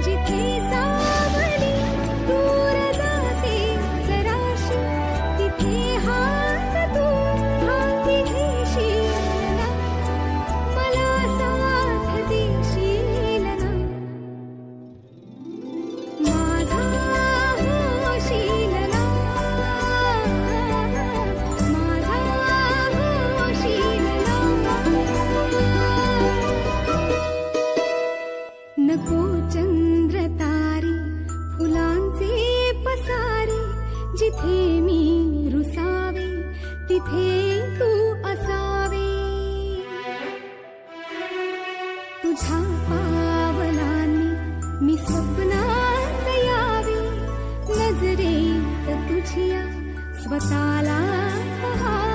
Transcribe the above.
जिथे सावली दूर जाते जराशी, तिथे हात तू हाती घेशील ना, मला साथ देशील ना. माझा होशील ना, माझा होशील ना. नको चंद्र तारे फुलांचे पसारे, जिथे मी रुसावे तिथे तू असावे. तुझ्या पावलांनी मी स्वप्नात यावे, नजरेत तुझिया स्वतःला पहावे.